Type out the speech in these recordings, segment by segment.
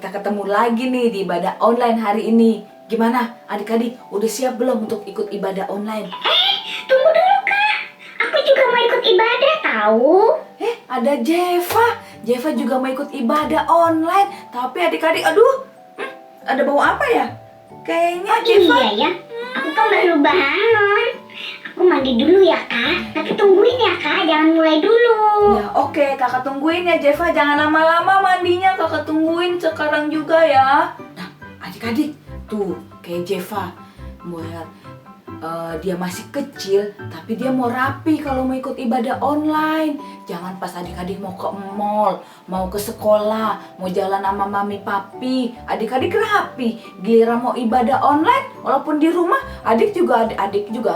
kita ketemu lagi nih di ibadah online hari ini. Gimana adik-adik, udah siap belum untuk ikut ibadah online? Tunggu dulu Kak, aku juga mau ikut ibadah tahu. Ada Jeva. Jeva juga mau ikut ibadah online. Tapi adik-adik, ada bau apa ya? Kayaknya Jeva. Iya ya, aku kan baru bangun. Aku mandi dulu ya Kak, tapi tungguin ya Kak, jangan mulai dulu. Ya oke, kakak tungguin ya Jeva. Jangan lama-lama mandinya, kakak tungguin sekarang juga ya. Nah adik-adik, tuh kayak Jeva. Mau lihat dia masih kecil, tapi dia mau rapi kalau mau ikut ibadah online. Jangan pas adik-adik mau ke mall, mau ke sekolah, mau jalan sama mami papi, adik-adik rapi. Giliran mau ibadah online, walaupun di rumah, adik juga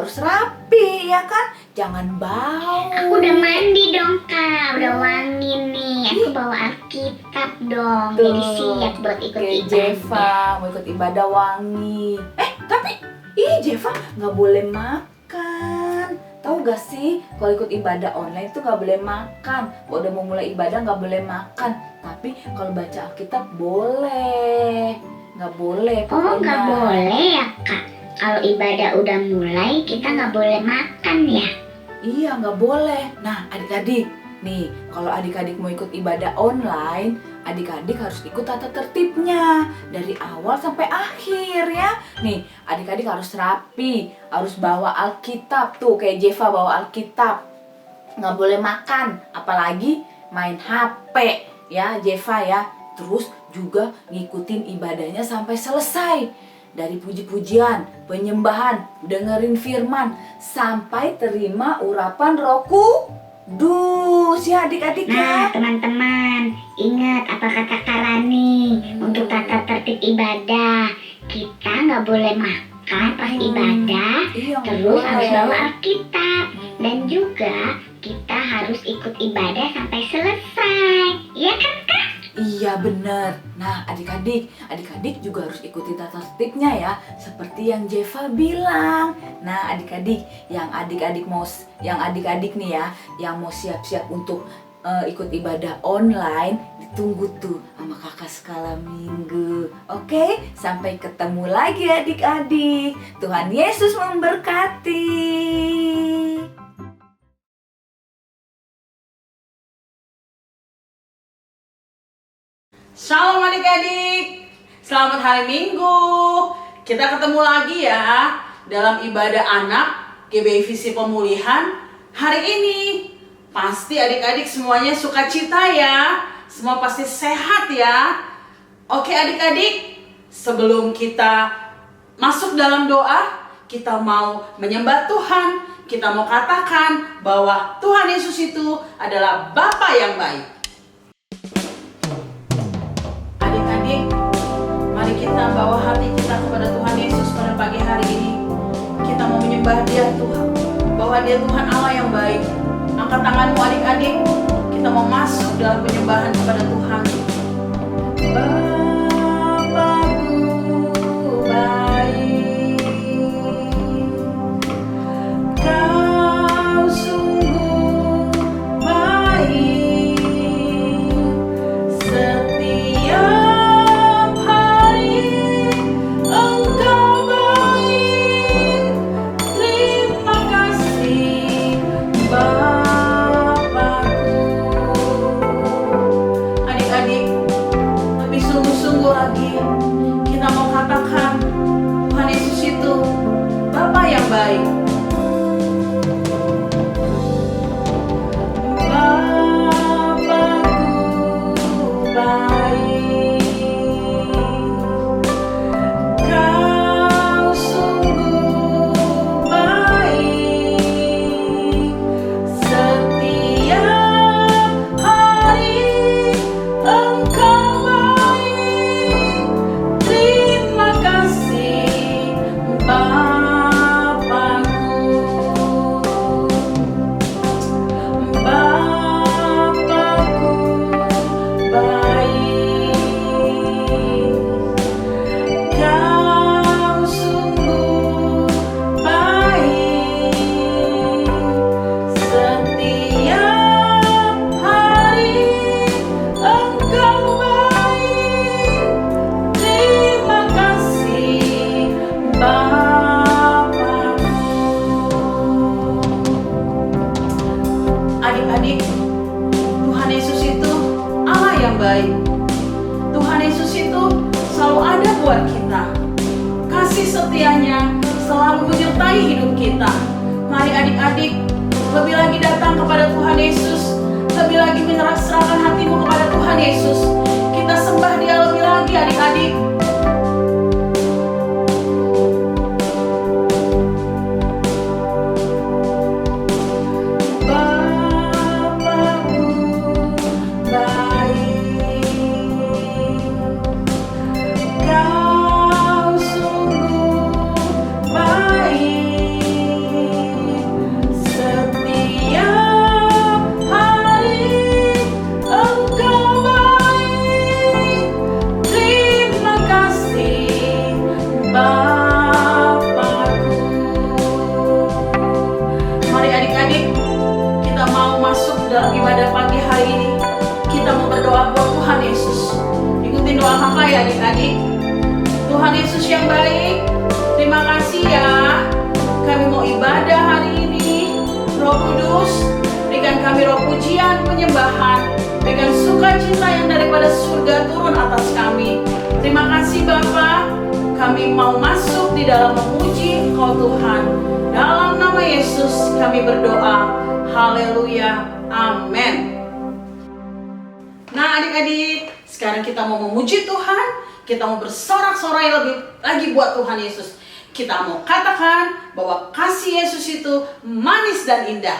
harus rapi, ya kan? Jangan bau. Aku udah mandi dong Kak, udah wangi nih. Aku bawa Alkitab dong, jadi siap buat ikut Kayak ibadah. Jeva mau ikut ibadah wangi. Tapi Jeva nggak boleh makan. Tahu gak sih kalau ikut ibadah online itu nggak boleh makan. Kalau udah mau mulai ibadah nggak boleh makan. Tapi kalau baca Alkitab boleh. Nggak boleh pokoknya. Oh nggak boleh ya Kak, kalau ibadah udah mulai kita nggak boleh makan ya? Iya nggak boleh. Nah adik-adik, nih kalau adik-adik mau ikut ibadah online, adik-adik harus ikut tata tertibnya dari awal sampai akhir ya. Nih adik-adik harus rapi, harus bawa Alkitab tuh kayak Jeva bawa Alkitab. Nggak boleh makan, apalagi main HP ya Jeva ya. Terus juga ngikutin ibadahnya sampai selesai. Dari puji-pujian, penyembahan, dengerin firman, sampai terima urapan Roh Kudus ya adik-adik ya. Nah teman-teman, ingat apa kata Karani untuk tata tertib ibadah. Kita nggak boleh makan pas ibadah, Iya, nggak terus boleh. harus bawa Alkitab. Dan juga kita harus ikut ibadah sampai selesai. Iya kan Kak? Iya bener. Nah adik-adik juga harus ikuti tata tertibnya ya, seperti yang Jeva bilang. Nah adik-adik yang adik-adik nih ya, yang mau siap-siap untuk ikut ibadah online, ditunggu tuh sama kakak skala minggu. Oke, sampai ketemu lagi adik-adik. Tuhan Yesus memberkati. Shalom adik-adik, selamat hari Minggu. Kita ketemu lagi ya dalam ibadah anak GBI Visi Pemulihan. Hari ini pasti adik-adik semuanya sukacita ya, semua pasti sehat ya. Oke adik-adik, sebelum kita masuk dalam doa, kita mau menyembah Tuhan. Kita mau katakan bahwa Tuhan Yesus itu adalah Bapa yang baik. Adik-adik, mari kita bawa hati kita kepada Tuhan Yesus pada pagi hari ini. Kita mau menyembah Dia Tuhan, bahwa Dia Tuhan Allah yang baik. Angkat tanganmu adik-adik, kita mau masuk dalam penyembahan kepada Tuhan. Bapakku baik, Kau sungguh baik, setiap hari Engkau baik. Terima kasih Bapakku. Tuhan Yesus itu Allah yang baik. Tuhan Yesus itu selalu ada buat kita. Kasih setianya selalu menyertai hidup kita. Mari adik-adik lebih lagi datang kepada Tuhan Yesus, lebih lagi menyerahkan hatimu kepada Tuhan Yesus. Kita sembah Dia lebih lagi adik-adik. Dalam ibadah pagi hari ini, kita mau berdoa buat Tuhan Yesus. Ikutin doa kakak ya adik-adik. Tuhan Yesus yang baik, terima kasih ya. Kami mau ibadah hari ini. Roh Kudus, berikan kami roh pujian, penyembahan, berikan sukacita yang daripada surga turun atas kami. Terima kasih Bapa. Kami mau masuk di dalam memuji Engkau Tuhan. Dalam nama Yesus kami berdoa. Haleluya. Amin. Nah adik-adik, sekarang kita mau memuji Tuhan. Kita mau bersorak-sorai lebih lagi buat Tuhan Yesus. Kita mau katakan bahwa kasih Yesus itu manis dan indah.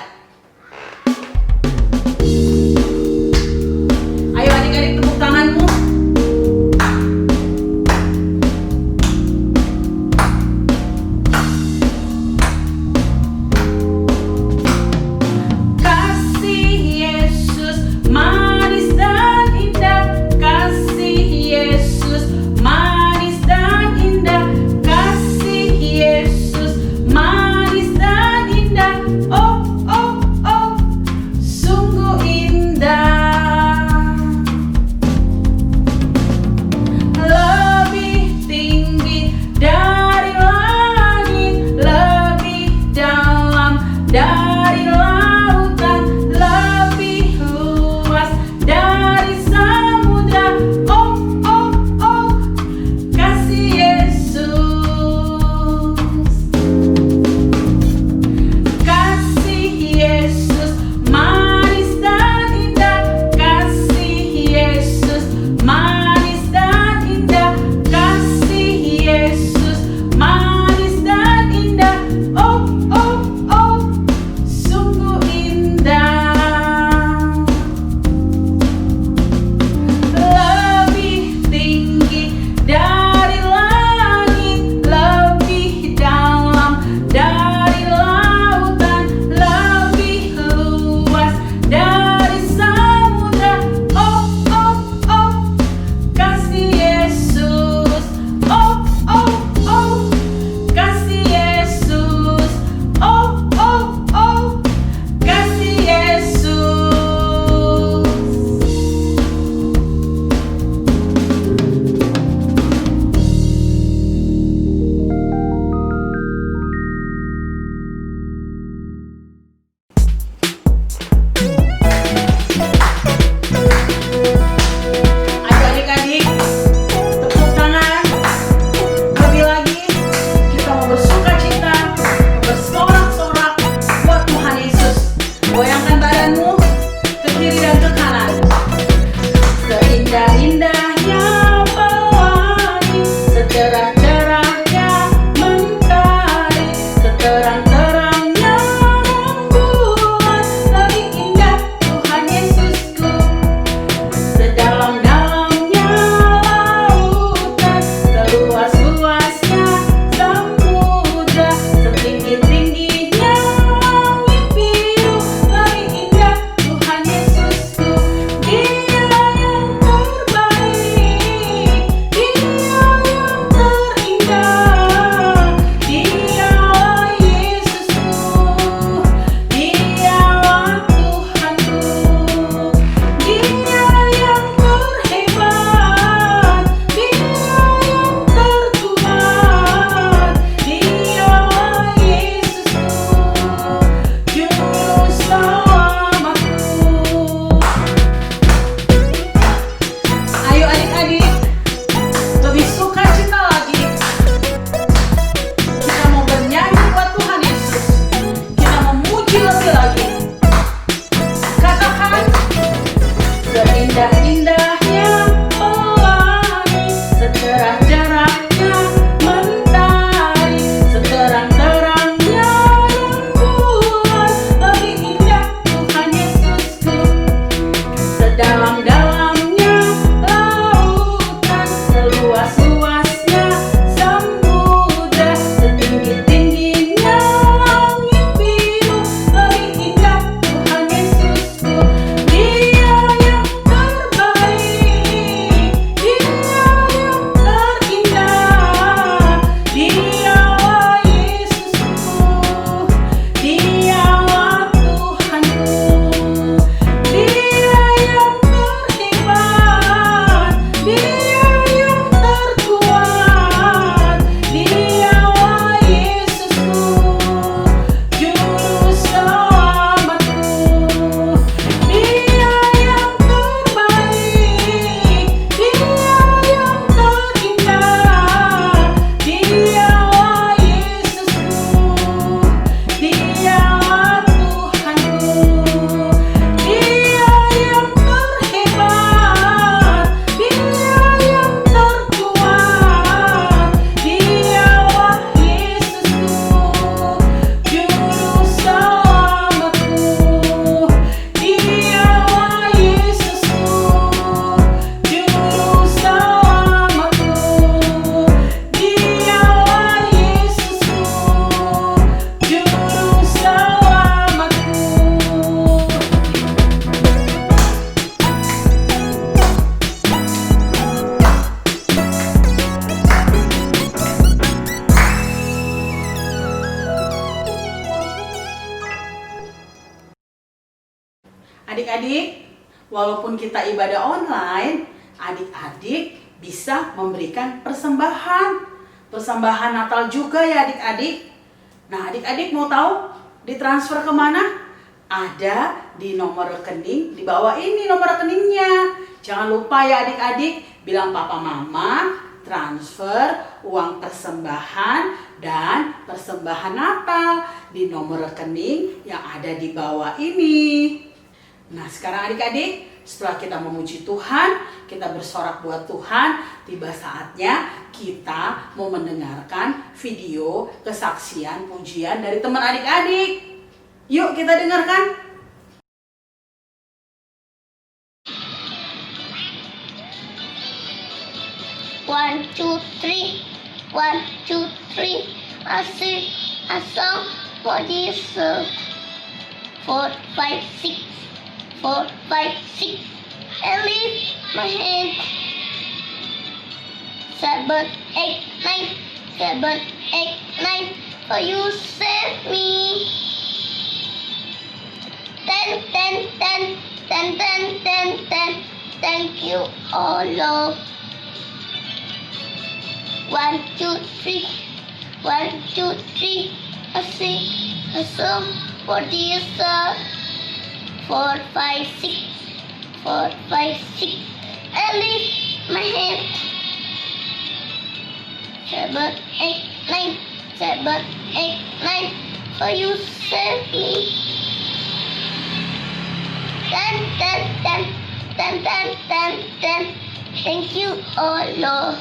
Ayo adik-adik, tepuk tanganmu. Oh, oh, adik-adik, walaupun kita ibadah online, adik-adik bisa memberikan persembahan Natal juga ya adik-adik. Nah, adik-adik mau tahu ditransfer kemana? Ada di nomor rekening, di bawah ini nomor rekeningnya. Jangan lupa ya adik-adik, bilang papa mama transfer uang persembahan dan persembahan Natal di nomor rekening yang ada di bawah ini. Nah, sekarang adik-adik, setelah kita memuji Tuhan, kita bersorak buat Tuhan, tiba saatnya kita mau mendengarkan video kesaksian pujian dari teman adik-adik. Yuk kita dengarkan. One, two, three. One, two, three. I sing a song for Jesus. 4, 5, 6. 4, 5, 6. I lift my hand. 7, 8, 9. 7, 8, 9. For you save me. 10, 10, 10. 10, 10, 10, 10. Thank you, oh Lord. 1, 2, 3. 1, 2, 3. I sing a song for Jesus. 4, 5, 6. 4, 5, 6. I lift my hand. 7, 8, 9. 7, 8, 9. For you save me. 10, 10, 10. 10, 10, 10, 10. Thank you, oh Lord.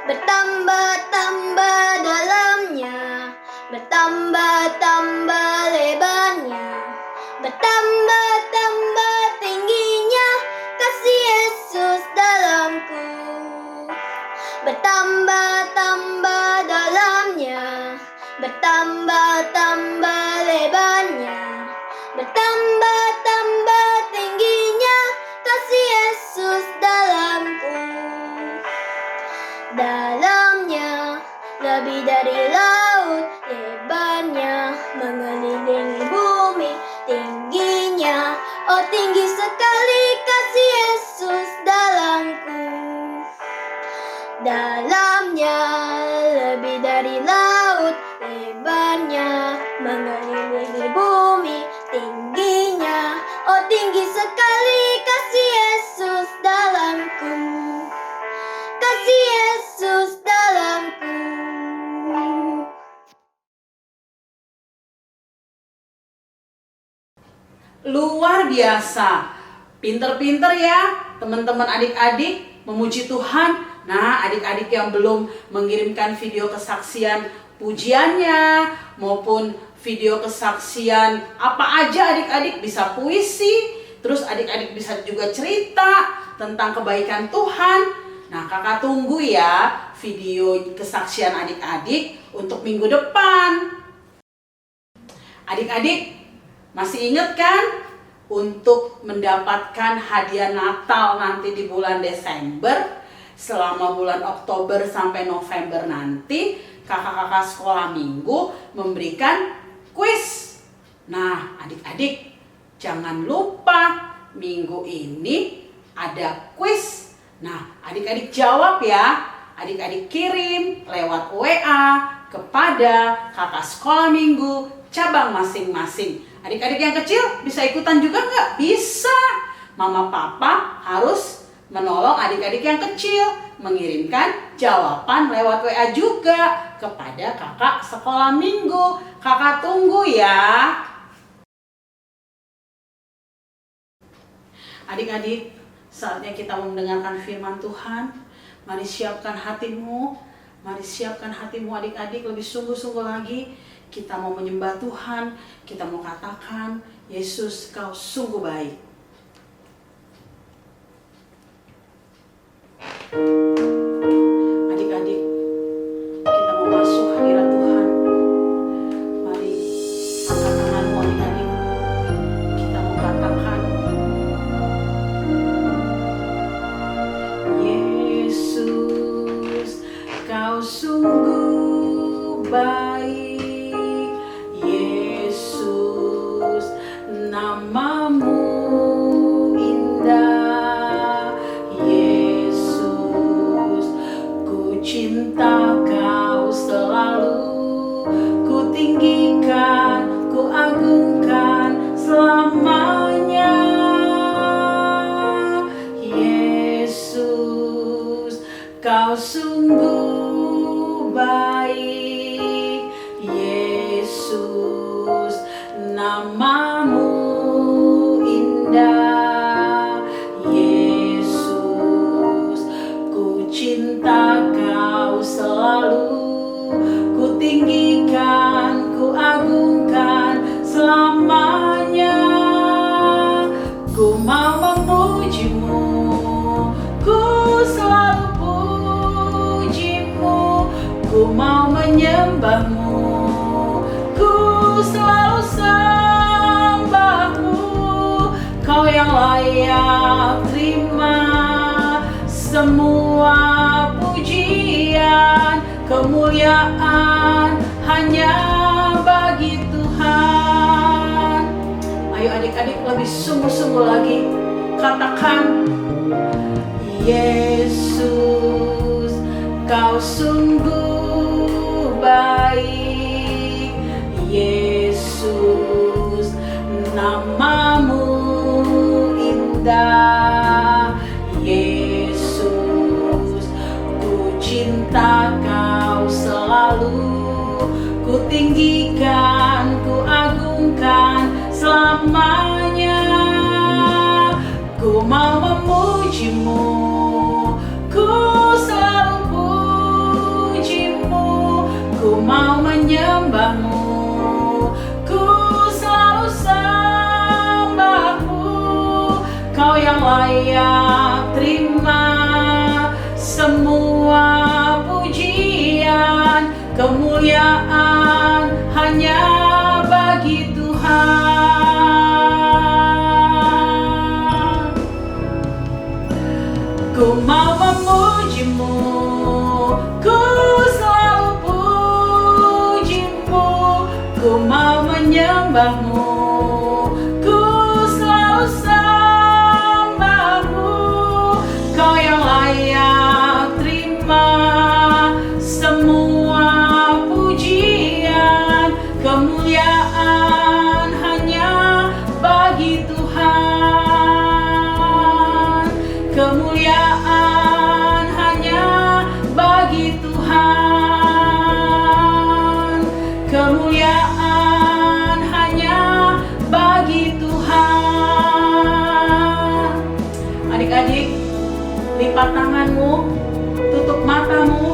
Bertambah-tambah dalamnya, bertambah-tambah lebarnya, bertambah-tambah tingginya kasih Yesus dalamku. Bertambah-tambah dalamnya, bertambah-tambah lebarnya, bertambah-tambah tingginya kasih Yesus dalamku. Dalamnya lebih dari laut, lebarnya mengelilingi bumi, tingginya, oh tinggi sekali kasih Yesus dalamku. Dalamnya lebih dari laut, lebarnya mengelilingi bumi, tingginya, oh tinggi sekali kasih Yesus dalamku. Kasih Yesus dalamku. Luar biasa. Pinter-pinter ya teman-teman adik-adik memuji Tuhan. Nah, adik-adik yang belum mengirimkan video kesaksian pujiannya maupun video kesaksian apa aja, adik-adik bisa puisi, terus adik-adik bisa juga cerita tentang kebaikan Tuhan. Nah, kakak tunggu ya video kesaksian adik-adik untuk minggu depan. Adik-adik masih ingat kan untuk mendapatkan hadiah Natal nanti di bulan Desember? Selama bulan Oktober sampai November nanti kakak-kakak sekolah minggu memberikan kuis. Nah, adik-adik jangan lupa minggu ini ada kuis. Nah, adik-adik jawab ya. Adik-adik kirim lewat WA kepada kakak sekolah minggu cabang masing-masing. Adik-adik yang kecil bisa ikutan juga nggak? Bisa. Mama papa harus menolong adik-adik yang kecil mengirimkan jawaban lewat WA juga kepada kakak sekolah minggu. Kakak tunggu ya. Adik-adik, saatnya kita mendengarkan firman Tuhan. Mari siapkan hatimu. Mari siapkan hatimu adik-adik lebih sungguh-sungguh lagi. Kita mau menyembah Tuhan. Kita mau katakan, Yesus kau sungguh baik. Adik-adik, kita mau masuk hadirat Tuhan. Mari angkat tanganmu adik-adik. Kita mau katakan, Kau sungguh baik, Yesus, namamu indah. Yesus, ku cinta kau selalu, ku tinggikan, ku agungkan selamanya. Ku mau memujimu, ku selalu pujimu, ku mau menyembahmu, ku selalu sembahmu. Kau yang layak terima semua pujian, kemuliaan hanya bagi Tuhan. Ayo adik-adik lebih sungguh-sungguh lagi katakan, Yesus, kau sungguh baik. Yesus, namamu indah. Yesus, ku cinta kau selalu, ku tinggikan, ku agungkan selamanya. Ku mau memujimu, ku selalu pujimu, ku mau menyembahmu, ku selalu sembahmu. Kau yang layak terima semua pujian, kemuliaan hanya bagi Tuhan. Ku mau memujimu, ku selalu pujimu, ku mau menyembahmu, ku selalu sembahmu. Kau yang layak terima semua pujian, kemuliaan hanya bagi Tuhan. Kemuliaan hanya bagi Tuhan. Kemuliaan hanya bagi Tuhan. Adik-adik, lipat tanganmu, tutup matamu.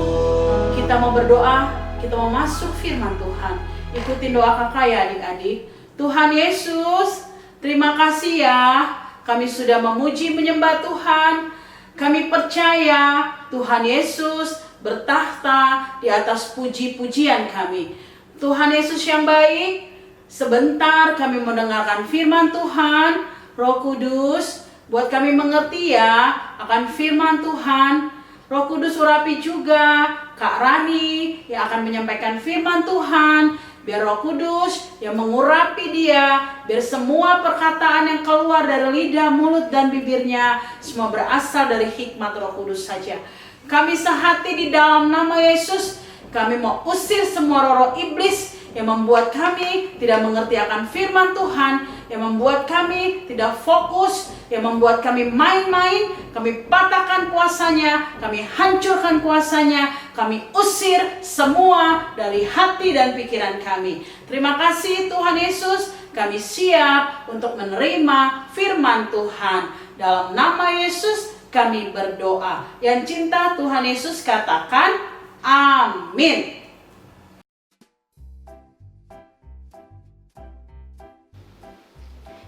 Kita mau berdoa, kita mau masuk firman Tuhan. Ikutin doa kakak ya adik-adik. Tuhan Yesus, terima kasih ya. Kami sudah memuji menyembah Tuhan. Kami percaya Tuhan Yesus bertahta di atas puji-pujian kami. Tuhan Yesus yang baik, sebentar kami mendengarkan firman Tuhan. Roh Kudus, buat kami mengerti ya akan firman Tuhan. Roh Kudus urapi juga Kak Rani yang akan menyampaikan firman Tuhan. Biar Roh Kudus yang mengurapi dia, biar semua perkataan yang keluar dari lidah, mulut, dan bibirnya semua berasal dari hikmat Roh Kudus saja. Kami sehati di dalam nama Yesus. Kami mau usir semua roh-roh iblis yang membuat kami tidak mengerti akan firman Tuhan, yang membuat kami tidak fokus, yang membuat kami main-main. Kami patahkan kuasanya, kami hancurkan kuasanya, kami usir semua dari hati dan pikiran kami. Terima kasih Tuhan Yesus, kami siap untuk menerima firman Tuhan. Dalam nama Yesus kami berdoa. Yang cinta Tuhan Yesus katakan amin.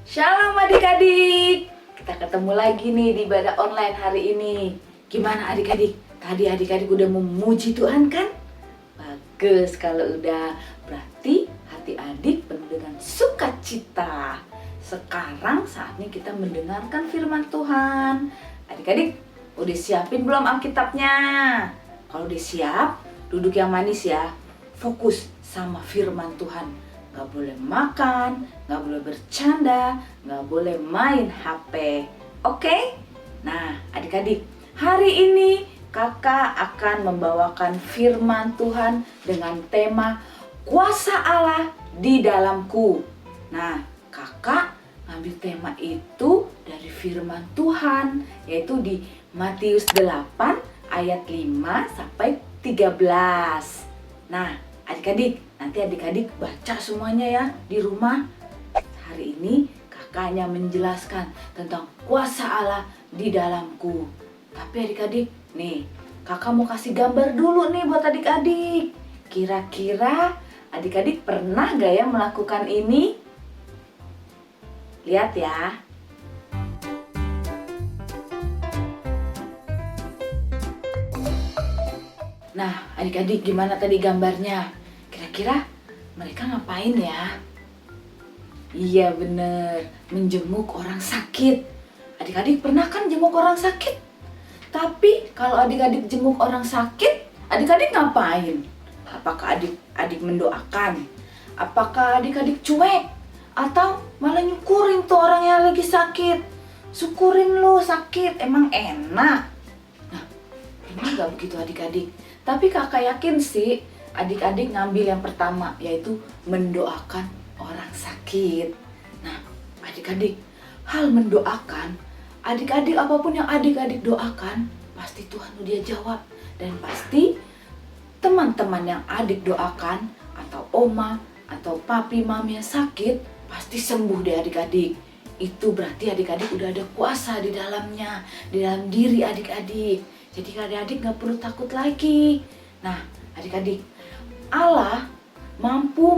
Shalom adik-adik, kita ketemu lagi nih di ibadah online hari ini. Gimana adik-adik? Tadi adik-adik udah memuji Tuhan kan? Bagus kalau udah, berarti hati adik penuh dengan sukacita. Sekarang saatnya kita mendengarkan firman Tuhan. Adik-adik, udah siapin belum Alkitabnya? Kalau udah siap, duduk yang manis ya. Fokus sama firman Tuhan. Gak boleh makan, gak boleh bercanda, gak boleh main HP. Oke? Nah, adik-adik, hari ini kakak akan membawakan firman Tuhan dengan tema Kuasa Allah di dalamku. Nah, kakak ngambil tema itu dari firman Tuhan, yaitu di Matius 8 ayat 5 sampai 13. Nah, adik-adik, nanti adik-adik baca semuanya ya di rumah. Hari ini kakak hanya menjelaskan tentang kuasa Allah di dalamku. Tapi adik-adik, nih kakak mau kasih gambar dulu nih buat adik-adik. Kira-kira adik-adik pernah gak ya melakukan ini? Lihat ya. Nah, adik-adik gimana tadi gambarnya? Kira-kira mereka ngapain ya? Iya bener, menjenguk orang sakit. Adik-adik pernah kan jenguk orang sakit? Tapi kalau adik-adik jenguk orang sakit, adik-adik ngapain? Apakah adik-adik mendoakan? Apakah adik-adik cuek? Atau malah nyukurin tuh orang yang lagi sakit? Syukurin lu sakit, emang enak. Nah, ini gak begitu adik-adik. Tapi kakak yakin sih adik-adik ngambil yang pertama, yaitu mendoakan orang sakit. Nah, adik-adik, hal mendoakan, adik-adik apapun yang adik-adik doakan, pasti Tuhan udah jawab. Dan pasti teman-teman yang adik doakan, atau oma, atau papi, mami yang sakit, pasti sembuh deh adik-adik. Itu berarti adik-adik udah ada kuasa di dalamnya, di dalam diri adik-adik. Jadi adik-adik gak perlu takut lagi. Nah, adik-adik, Allah mampu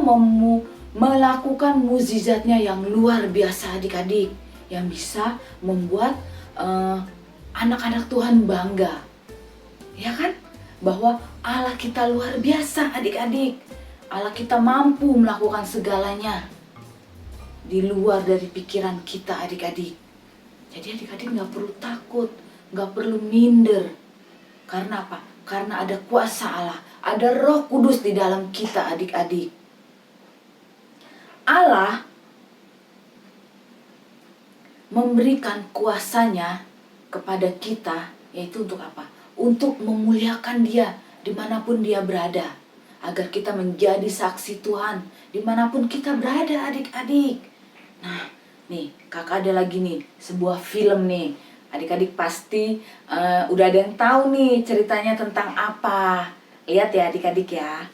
melakukan mukjizatnya yang luar biasa adik-adik. Yang bisa membuat anak-anak Tuhan bangga. Ya kan? Bahwa Allah kita luar biasa adik-adik. Allah kita mampu melakukan segalanya. Di luar dari pikiran kita adik-adik. Jadi adik-adik gak perlu takut, gak perlu minder. Karena apa? Karena ada kuasa Allah, ada Roh Kudus di dalam kita adik-adik. Allah memberikan kuasanya kepada kita, yaitu untuk apa? Untuk memuliakan Dia dimanapun Dia berada. Agar kita menjadi saksi Tuhan dimanapun kita berada adik-adik. Nah, nih kakak ada lagi nih sebuah film nih. Adik-adik pasti udah ada yang tahu nih ceritanya tentang apa. Lihat ya adik-adik ya.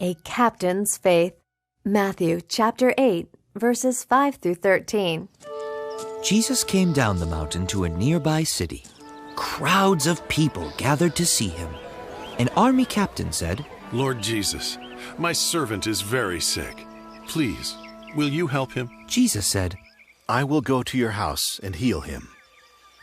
A Captain's Faith. Matthew chapter 8, verses 5 through 13. Jesus came down the mountain to a nearby city. Crowds of people gathered to see him. An army captain said, Lord Jesus, my servant is very sick. Please, will you help him? Jesus said, I will go to your house and heal him.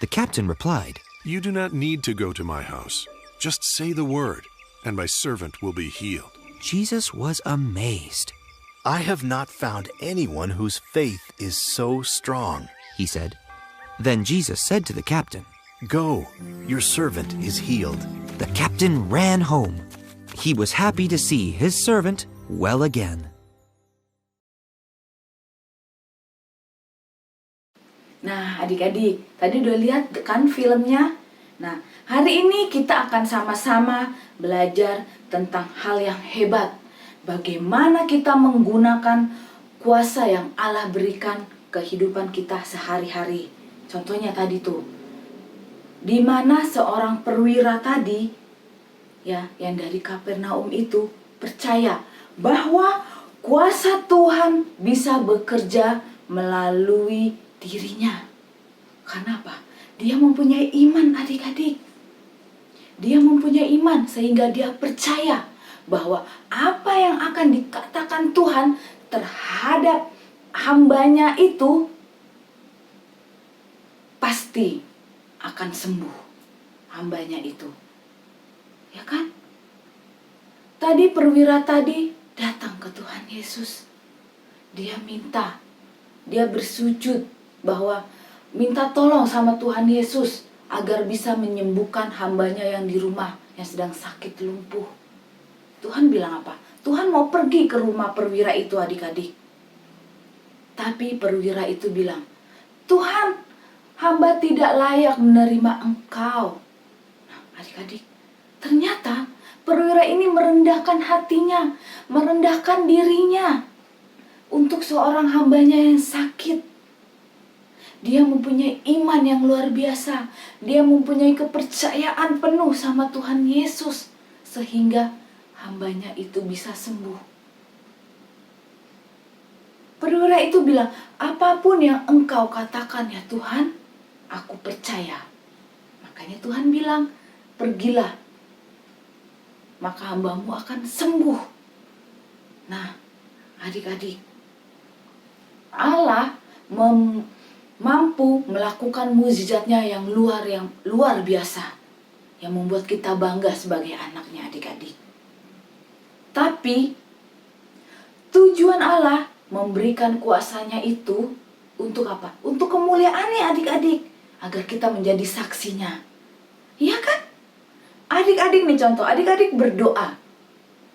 The captain replied, You do not need to go to my house. Just say the word, and my servant will be healed. Jesus was amazed. I have not found anyone whose faith is so strong, He said. Then Jesus said to the captain, Go, your servant is healed. The captain ran home. He was happy to see his servant well again. Nah adik-adik, tadi udah lihat kan filmnya? Nah, hari ini kita akan sama-sama belajar tentang hal yang hebat. Bagaimana kita menggunakan kuasa yang Allah berikan kehidupan kita sehari-hari. Contohnya tadi tuh, di mana seorang perwira tadi, ya, yang dari Kapernaum itu percaya bahwa kuasa Tuhan bisa bekerja melalui dirinya. Karena apa? Dia mempunyai iman adik-adik. Dia mempunyai iman sehingga dia percaya bahwa apa yang akan dikatakan Tuhan terhadap hambanya itu pasti akan sembuh hambanya itu. Ya kan? Tadi perwira tadi datang ke Tuhan Yesus. Dia minta, dia bersujud bahwa minta tolong sama Tuhan Yesus agar bisa menyembuhkan hambanya yang di rumah yang sedang sakit lumpuh. Tuhan bilang apa? Tuhan mau pergi ke rumah perwira itu adik-adik. Tapi perwira itu bilang, Tuhan, hamba tidak layak menerima Engkau. Nah adik-adik, ternyata perwira ini merendahkan hatinya, merendahkan dirinya untuk seorang hambanya yang sakit. Dia mempunyai iman yang luar biasa. Dia mempunyai kepercayaan penuh sama Tuhan Yesus. Sehingga hambanya itu bisa sembuh. Perwira itu bilang, apapun yang engkau katakan ya Tuhan, aku percaya. Makanya Tuhan bilang, pergilah, maka hambamu akan sembuh. Nah, adik-adik, Allah mampu melakukan mukjizatnya yang luar biasa, yang membuat kita bangga sebagai anaknya, adik-adik. Tapi tujuan Allah memberikan kuasanya itu untuk apa? Untuk kemuliaannya, adik-adik, agar kita menjadi saksinya. Iya kan? Adik-adik nih contoh, adik-adik berdoa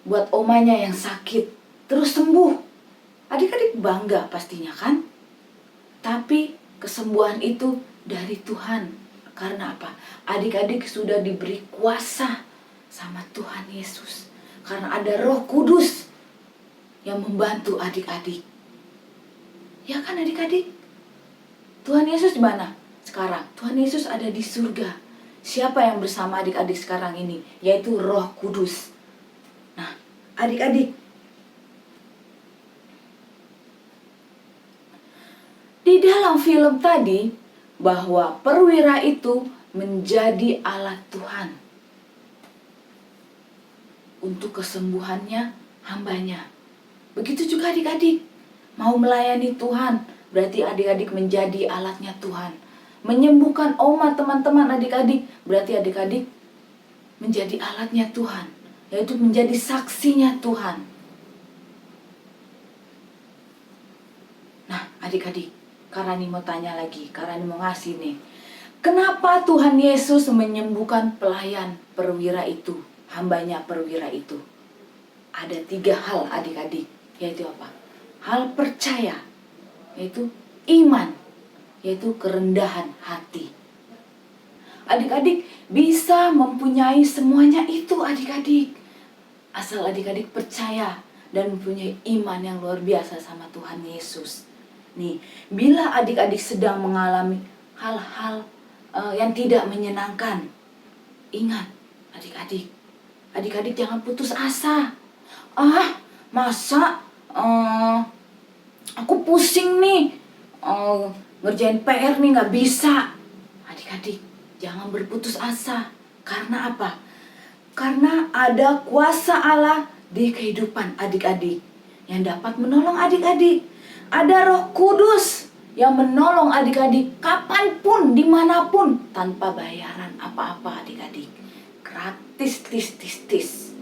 buat omanya yang sakit, terus sembuh. Adik-adik bangga pastinya kan? Tapi kesembuhan itu dari Tuhan. Karena apa? Adik-adik sudah diberi kuasa sama Tuhan Yesus. Karena ada Roh Kudus yang membantu adik-adik. Ya kan adik-adik? Tuhan Yesus di mana sekarang? Tuhan Yesus ada di surga. Siapa yang bersama adik-adik sekarang ini? Yaitu Roh Kudus. Nah, adik-adik, di dalam film tadi, bahwa perwira itu menjadi alat Tuhan untuk kesembuhannya hambanya. Begitu juga adik-adik, mau melayani Tuhan, berarti adik-adik menjadi alatnya Tuhan. Menyembuhkan oma teman-teman adik-adik, berarti adik-adik menjadi alatnya Tuhan, yaitu menjadi saksinya Tuhan. Nah adik-adik, Karani mau tanya lagi, Karani mau ngasih nih. Kenapa Tuhan Yesus menyembuhkan pelayan perwira itu, hambanya perwira itu? Ada 3 hal adik-adik, yaitu apa? Hal percaya, yaitu iman, yaitu kerendahan hati. Adik-adik bisa mempunyai semuanya itu adik-adik, asal adik-adik percaya dan mempunyai iman yang luar biasa sama Tuhan Yesus. Nih, bila adik-adik sedang mengalami hal-hal yang tidak menyenangkan, ingat adik-adik, adik-adik jangan putus asa. Masa aku pusing nih, ngerjain PR nih gak bisa. Adik-adik jangan berputus asa. Karena apa? Karena ada kuasa Allah di kehidupan adik-adik yang dapat menolong adik-adik. Ada Roh Kudus yang menolong adik-adik kapanpun, dimanapun, tanpa bayaran apa-apa adik-adik. Gratis, tis.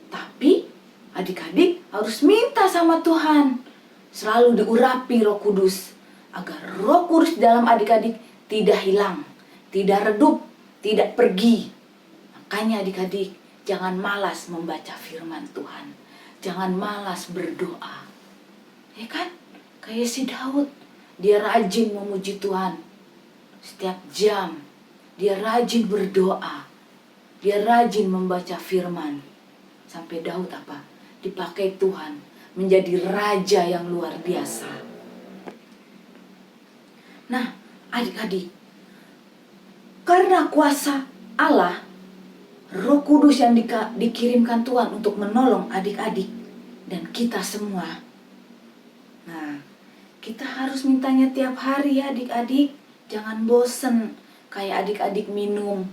Tapi adik-adik harus minta sama Tuhan, selalu diurapi Roh Kudus, agar Roh Kudus dalam adik-adik tidak hilang, tidak redup, tidak pergi. Makanya adik-adik jangan malas membaca firman Tuhan, jangan malas berdoa. Ya kan? Kayak si Daud, dia rajin memuji Tuhan setiap jam, dia rajin berdoa, dia rajin membaca firman. Sampai Daud apa? Dipakai Tuhan menjadi raja yang luar biasa. Nah, adik-adik, karena kuasa Allah, Roh Kudus yang dikirimkan Tuhan untuk menolong adik-adik dan kita semua. Nah, kita harus mintanya tiap hari ya adik-adik. Jangan bosen. Kayak adik-adik minum.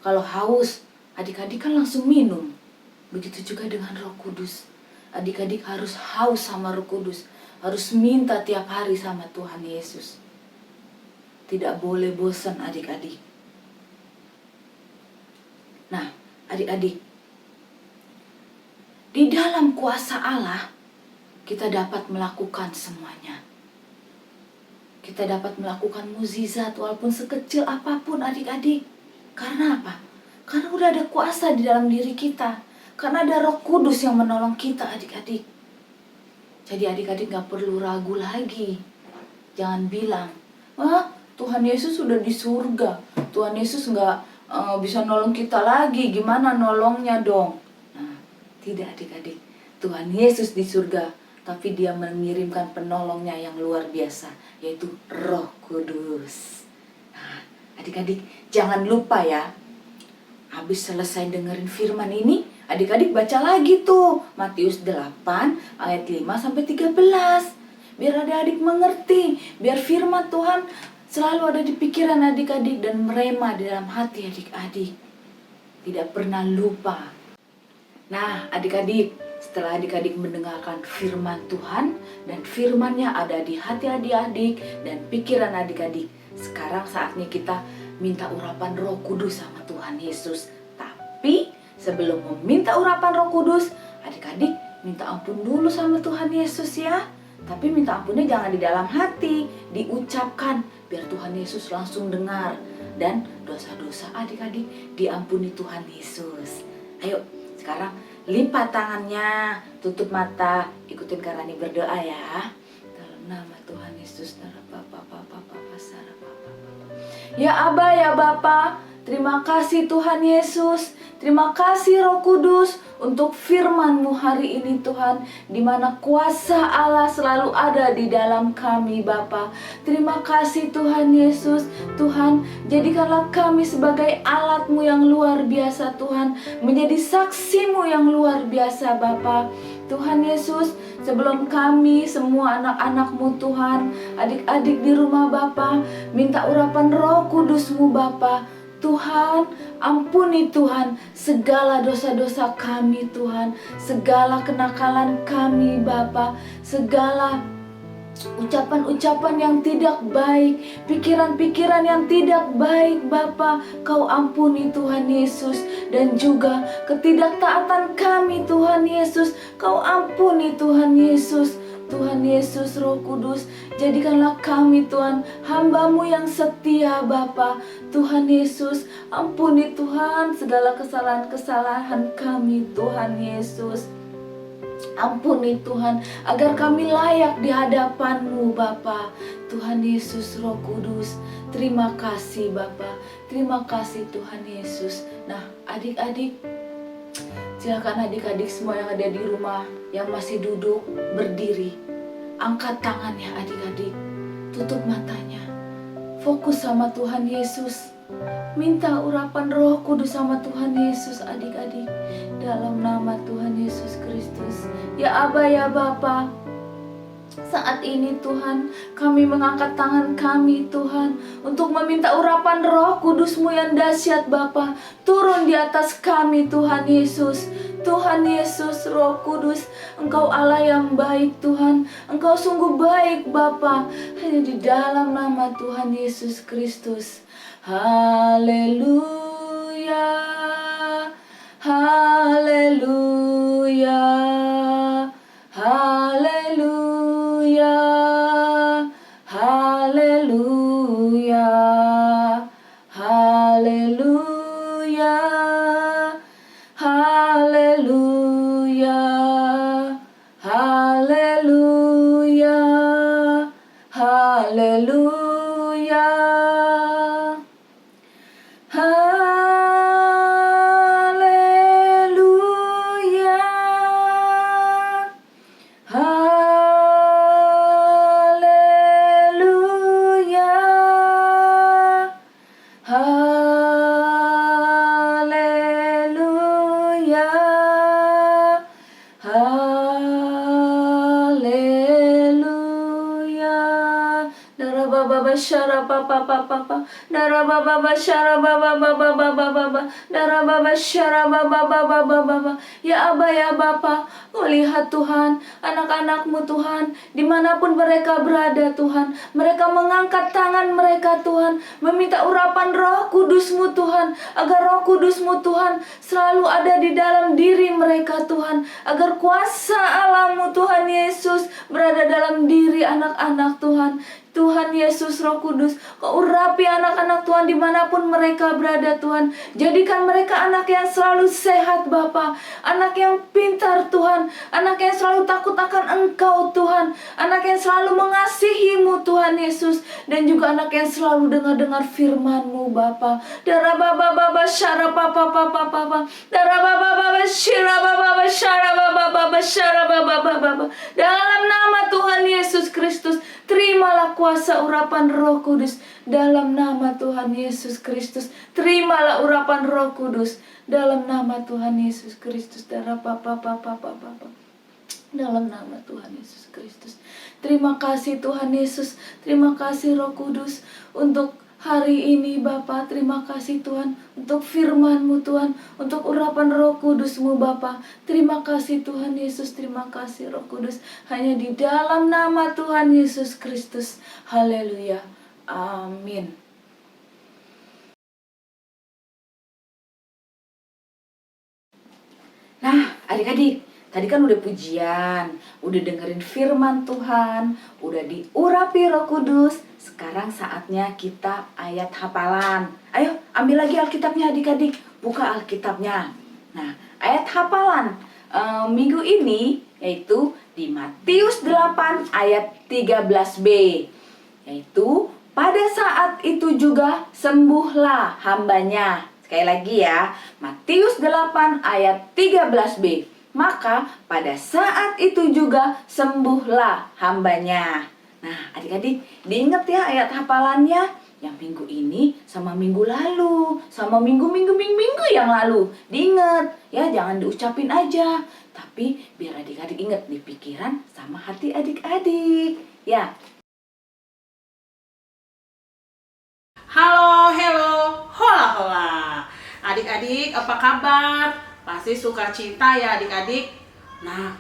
Kalau haus, adik-adik kan langsung minum. Begitu juga dengan Roh Kudus. Adik-adik harus haus sama Roh Kudus. Harus minta tiap hari sama Tuhan Yesus. Tidak boleh bosan adik-adik. Nah, adik-adik, di dalam kuasa Allah, kita dapat melakukan semuanya. Kita dapat melakukan mukjizat walaupun sekecil apapun adik-adik. Karena apa? Karena udah ada kuasa di dalam diri kita. Karena ada Roh Kudus yang menolong kita adik-adik. Jadi adik-adik gak perlu ragu lagi. Jangan bilang, Tuhan Yesus sudah di surga. Tuhan Yesus gak bisa nolong kita lagi. Gimana nolongnya dong? Nah, tidak adik-adik. Tuhan Yesus di surga tapi Dia mengirimkan penolongnya yang luar biasa, yaitu Roh Kudus. Nah, adik-adik jangan lupa ya, habis selesai dengerin firman ini, adik-adik baca lagi tuh Matius 8 ayat 5 sampai 13. Biar adik-adik mengerti, biar firman Tuhan selalu ada di pikiran adik-adik dan merema di dalam hati adik-adik. Tidak pernah lupa. Nah, adik-adik, setelah adik-adik mendengarkan firman Tuhan dan firman-Nya ada di hati adik-adik dan pikiran adik-adik, sekarang saatnya kita minta urapan Roh Kudus sama Tuhan Yesus. Tapi sebelum meminta urapan Roh Kudus, adik-adik minta ampun dulu sama Tuhan Yesus ya. Tapi minta ampunnya jangan di dalam hati, diucapkan biar Tuhan Yesus langsung dengar. Dan dosa-dosa adik-adik diampuni Tuhan Yesus. Ayo sekarang lipat tangannya, tutup mata, ikutin Karani berdoa ya. Dalam nama Tuhan Yesus, ya Aba ya Bapa, terima kasih Tuhan Yesus, terima kasih Roh Kudus untuk firman-Mu hari ini Tuhan, di mana kuasa Allah selalu ada di dalam kami Bapa. Terima kasih Tuhan Yesus, Tuhan jadikanlah kami sebagai alat-Mu yang luar biasa Tuhan, menjadi saksi-Mu yang luar biasa Bapa. Tuhan Yesus, sebelum kami semua anak-anak-Mu Tuhan, adik-adik di rumah Bapa, minta urapan Roh Kudus-Mu Bapa. Tuhan, ampuni Tuhan segala dosa-dosa kami Tuhan, segala kenakalan kami Bapa, segala ucapan-ucapan yang tidak baik, pikiran-pikiran yang tidak baik Bapa, Kau ampuni Tuhan Yesus. Dan juga ketidaktaatan kami Tuhan Yesus, Kau ampuni Tuhan Yesus. Tuhan Yesus, Roh Kudus, jadikanlah kami Tuhan hamba-Mu yang setia Bapa. Tuhan Yesus, ampuni Tuhan segala kesalahan-kesalahan kami Tuhan Yesus. Ampuni Tuhan agar kami layak di hadapan-Mu Bapa. Tuhan Yesus, Roh Kudus, terima kasih Bapa, terima kasih Tuhan Yesus. Nah adik-adik, silakan adik-adik semua yang ada di rumah, yang masih duduk, berdiri, angkat tangannya adik-adik, tutup matanya, fokus sama Tuhan Yesus, minta urapan Roh Kudus sama Tuhan Yesus adik-adik, dalam nama Tuhan Yesus Kristus. Ya Aba ya Bapa, saat ini Tuhan, kami mengangkat tangan kami Tuhan untuk meminta urapan Roh Kudus-Mu yang dahsyat Bapa, turun di atas kami Tuhan Yesus. Tuhan Yesus, Roh Kudus, Engkau Allah yang baik Tuhan, Engkau sungguh baik Bapa, hanya di dalam nama Tuhan Yesus Kristus. Haleluya, haleluya, haleluya, haleluya, haleluya, haleluya, haleluya, haleluya, haleluya, haleluya, haleluya, haleluya. Darababa syara papa papa, darababa syara baba baba baba baba, darababa syara baba baba baba. Ya Aba ya Bapa, Kau lihat Tuhan, anak-anak-Mu Tuhan, dimanapun mereka berada Tuhan, mereka mengangkat tangan mereka Tuhan, meminta urapan Roh Kudus-Mu Tuhan, agar Roh Kudus-Mu Tuhan selalu ada di dalam diri mereka Tuhan, agar kuasa Allah-Mu Tuhan Yesus berada dalam diri anak-anak Tuhan. Tuhan Yesus Roh Kudus, Kau urapi anak-anak Tuhan dimanapun mereka berada Tuhan. Jadikan mereka anak yang selalu sehat Bapa, anak yang pintar Tuhan, anak yang selalu takut akan Engkau Tuhan, anak yang selalu mengasihi-Mu Tuhan Yesus, dan juga anak yang selalu dengar-dengar firman-Mu Bapa. Darah Baba Baba Syara Papa Papa Papa, Darah Baba Baba Syara Baba Syara Baba Baba Syara Baba Baba. Dalam nama Tuhan Yesus Kristus, terimalah kuasa urapan Roh Kudus. Dalam nama Tuhan Yesus Kristus, terimalah urapan Roh Kudus. Dalam nama Tuhan Yesus Kristus, darah Papa Papa Papa. Dalam nama Tuhan Yesus Kristus. Terima kasih Tuhan Yesus, terima kasih Roh Kudus untuk hari ini Bapa. Terima kasih Tuhan untuk firman-Mu Tuhan, untuk urapan Roh Kudus-Mu Bapa. Terima kasih Tuhan Yesus, terima kasih Roh Kudus. Hanya di dalam nama Tuhan Yesus Kristus. Haleluya. Amin. Nah, adik-adik, tadi kan udah pujian, udah dengerin firman Tuhan, udah diurapi Roh Kudus. Sekarang saatnya kita ayat hafalan. Ayo, ambil lagi Alkitabnya adik-adik, buka Alkitabnya. Nah, ayat hafalan minggu ini yaitu di Matius 8 ayat 13b. Yaitu, pada saat itu juga sembuhlah hambanya. Sekali lagi ya, Matius 8 ayat 13b. Maka pada saat itu juga sembuhlah hambanya. Nah, adik-adik, diingat ya ayat hafalannya yang minggu ini sama minggu lalu, sama minggu yang lalu. Diingat ya, jangan diucapin aja, tapi biar adik-adik ingat di pikiran sama hati adik-adik. Ya. Halo, hola hola. Adik-adik, apa kabar? Pasti sukacita ya adik-adik. Nah,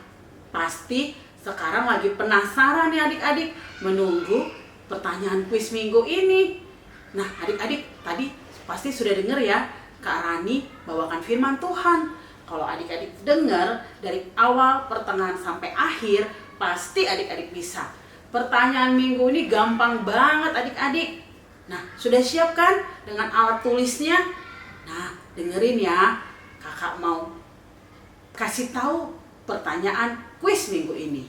pasti sekarang lagi penasaran nih adik-adik, menunggu pertanyaan kuis minggu ini. Nah, adik-adik tadi pasti sudah dengar ya, Kak Rani bawakan firman Tuhan. Kalau adik-adik dengar dari awal, pertengahan sampai akhir, pasti adik-adik bisa. Pertanyaan minggu ini gampang banget adik-adik. Nah, sudah siap kan dengan alat tulisnya? Nah, dengerin ya, kakak mau kasih tahu pertanyaan kuis minggu ini.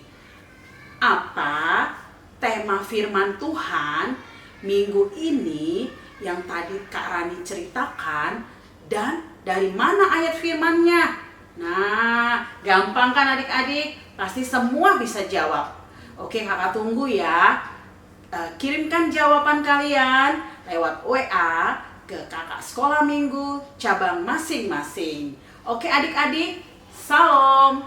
Apa tema firman Tuhan minggu ini yang tadi Kak Rani ceritakan, dan dari mana ayat firmannya? Nah, gampang kan adik-adik? Pasti semua bisa jawab. Oke, kakak tunggu ya. Kirimkan jawaban kalian lewat WA ke kakak sekolah minggu cabang masing-masing. Oke adik-adik, salam.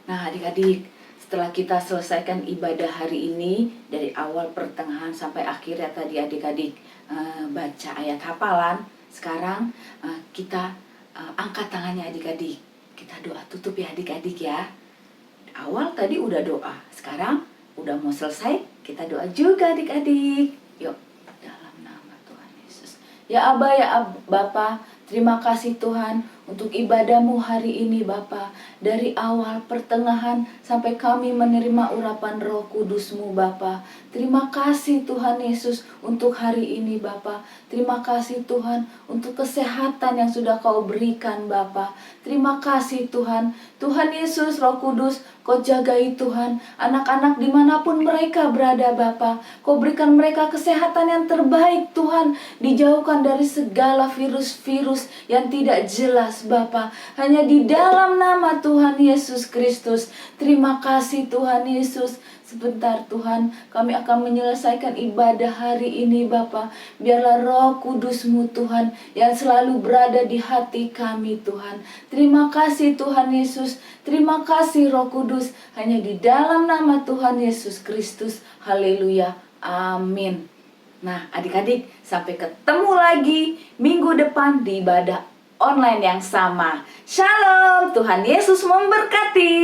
Nah adik-adik, setelah kita selesaikan ibadah hari ini dari awal pertengahan sampai akhir ya tadi adik-adik baca ayat hafalan. Sekarang kita angkat tangannya adik-adik. Kita doa tutup ya adik-adik ya. Awal tadi udah doa, sekarang udah mau selesai, kita doa juga adik-adik. Yuk, dalam nama Tuhan Yesus. Ya Aba, ya Bapa, terima kasih Tuhan untuk ibadah-Mu hari ini Bapa. Dari awal, pertengahan, sampai kami menerima urapan Roh Kudus-Mu Bapa. Terima kasih Tuhan Yesus untuk hari ini Bapa. Terima kasih Tuhan untuk kesehatan yang sudah Kau berikan Bapa. Terima kasih Tuhan. Tuhan Yesus Roh Kudus, Kau jagai Tuhan anak-anak dimanapun mereka berada Bapa. Kau berikan mereka kesehatan yang terbaik Tuhan. Dijauhkan dari segala virus-virus yang tidak jelas Bapa. Hanya di dalam nama Tuhan Yesus Kristus. Terima kasih Tuhan Yesus. Sebentar Tuhan, kami akan menyelesaikan ibadah hari ini Bapa. Biarlah Roh Kudus-Mu Tuhan yang selalu berada di hati kami Tuhan. Terima kasih Tuhan Yesus. Terima kasih Roh Kudus. Hanya di dalam nama Tuhan Yesus Kristus. Haleluya. Amin. Nah adik-adik, sampai ketemu lagi minggu depan di ibadah online yang sama. Shalom, Tuhan Yesus memberkati.